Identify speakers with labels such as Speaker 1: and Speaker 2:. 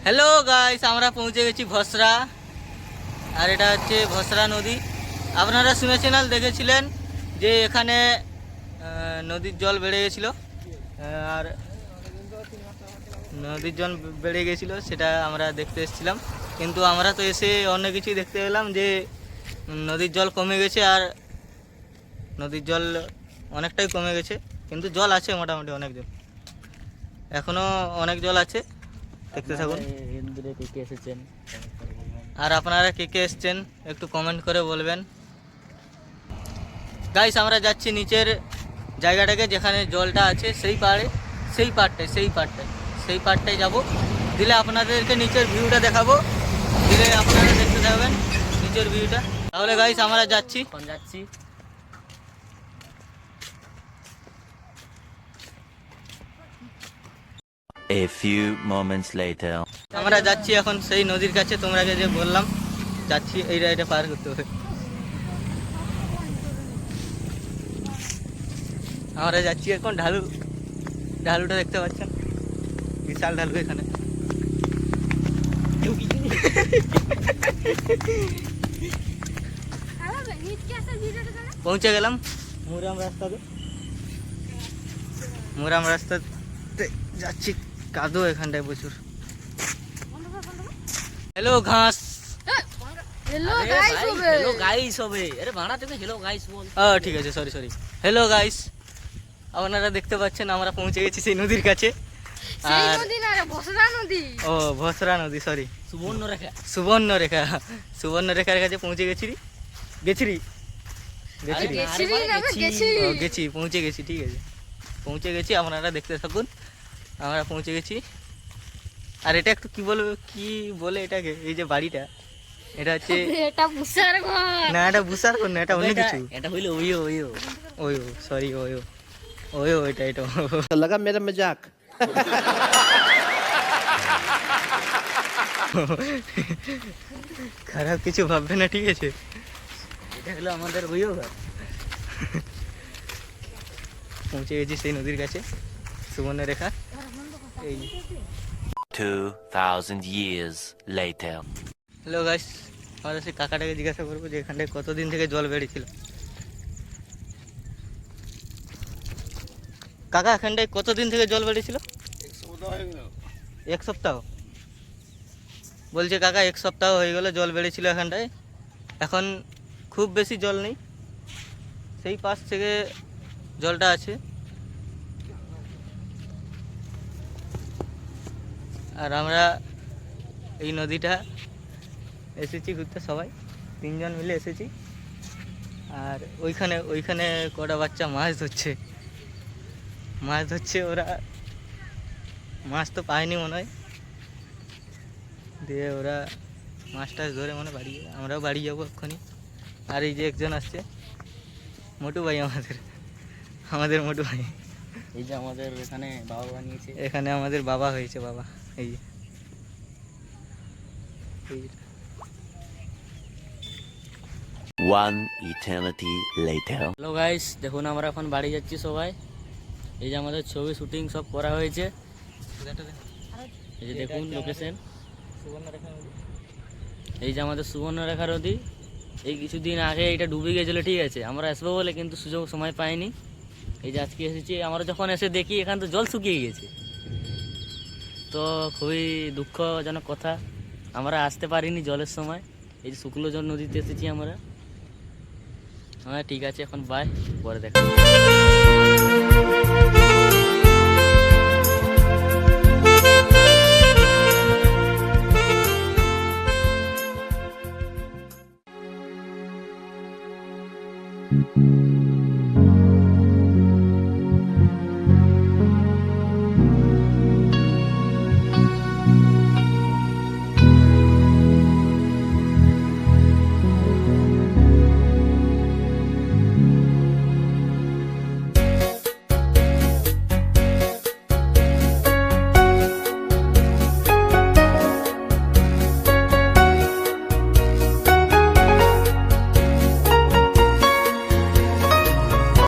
Speaker 1: Hello guys, আমরা পৌঁছে গেছি ভসরা। আর এটা হচ্ছে ভসরা নদী। আপনারা শুনেছেন আর দেখেছিলেন যে এখানে নদীর জল বেড়ে গেছিলো। আর নদীর জল বেড়ে গেছিলো, সেটা আমরা দেখতে এসেছিলাম। কিন্তু আমরা তো এসে অন্য কিছুই দেখতে পেলাম যে নদীর জল কমে গেছে। আর নদীর জল অনেকটাই কমে গেছে, কিন্তু জল আছে মোটামুটি অনেক জল, এখনও অনেক জল আছে। দেখতে থাকুন। আর আপনারা কে কে এসছেন একটু কমেন্ট করে বলবেন। গাইস, আমরা যাচ্ছি নিচের জায়গাটাকে, যেখানে জলটা আছে সেই পার্টটায় যাব। দিলে আপনাদেরকে নিচের ভিউটা দেখাবো, দিলে আপনারা দেখতে থাকবেন নিচের ভিউটা। তাহলে গাইস আমরা যাচ্ছি।
Speaker 2: A few moments later.
Speaker 1: আমরা যাচ্ছি এখন সেই নদীর কাছে। তোমরা যে বললাম যাচ্ছি, এই রাইডে পার করতে হবে। আমরা যাচ্ছি এখন ঢালুটা দেখতে পাচ্ছেন, বিশাল ঢালু এখানে। পৌঁছে গেলাম মুরাম রাস্তাতে যাচ্ছি। কাদো এখানটায় প্রচুর। হ্যালো ঘাস। ঠিক আছে, সরি। হ্যালো গাইস, আপনারা দেখতে পাচ্ছেন আমরা পৌঁছে গেছি সেই নদীর কাছে। আর ও ভসরা নদী, সরি, সুবর্ণরেখার কাছে পৌঁছে গেছি। পৌঁছে গেছি, ঠিক আছে, পৌঁছে গেছি। আপনারা দেখতে থাকুন, আমরা পৌঁছে গেছি। আর এটা একটু কি বলে এটাকে, এই যে বাড়িটা, এটা হচ্ছে না, এটা বুসার ঘর না, এটা অন্য কিছু।
Speaker 3: এটা হইলো
Speaker 1: ওয়ো, সরি, ওয়ো এটা
Speaker 4: लगा मेरा मजाक।
Speaker 1: খারাপ কিছু ভাববে না, ঠিক আছে।
Speaker 3: এটা হলো আমাদের ওইও ঘর।
Speaker 1: পৌঁছে গেছি সেই নদীর কাছে, সুবর্ণরেখা। এই
Speaker 2: 2000 years later.
Speaker 1: হ্যালো গাইস, আমরা সেই কাকাটাকে জিজ্ঞাসা করবো যে এখানটায় কতদিন থেকে জল বেড়েছিল। কাকা, এখানটায় কতদিন থেকে জল বেড়েছিল? এক সপ্তাহ বলছে কাকা, এক সপ্তাহ হয়ে গেল জল বেড়েছিল এখানটায়। এখন খুব বেশি জল নেই, সেই পাশ থেকে জলটা আছে। আর আমরা এই নদীটা এসেছি ঘুরতে, সবাই 3 জন মিলে এসেছি। আর ওইখানে কটা বাচ্চা মাছ ধরছে। ওরা মাছ তো পায়নি মনে হয়, দিয়ে ওরা মাছ ধরে বাড়ি, আমরাও বাড়ি যাবো এক্ষুনি। আর এই যে একজন আসছে, মোটু ভাই, আমাদের মোটু ভাই।
Speaker 3: এই যে আমাদের এখানে বাবা বানিয়েছে,
Speaker 1: এখানে আমাদের বাবা হয়েছে, বাবা। এই যে
Speaker 2: One eternity later.
Speaker 3: Hello guys, দেখুন আমরা এখন বাড়ি যাচ্ছি সবাই। এই যে আমাদের ছবি শুটিং সব করা হয়েছে। এই যে দেখুন লোকেশন, এই যে আমাদের সুবর্ণরেখা নদী। এই কিছুদিন আগে এটা ডুবে গিয়েছিল, ঠিক আছে, আমরা আসবো বলে কিন্তু সময় পাইনি। এই যে আজকে এসেছি, আমরা যখন এসে দেখি এখান তো জল শুকিয়ে গেছে। তো খুবই দুঃখজনক কথা, আমরা আসতে পারিনি জলের সময়। এই যে শুকনো জল নদীতে এসেছি আমরা। হ্যাঁ ঠিক আছে, এখন বাই, পরে দেখা।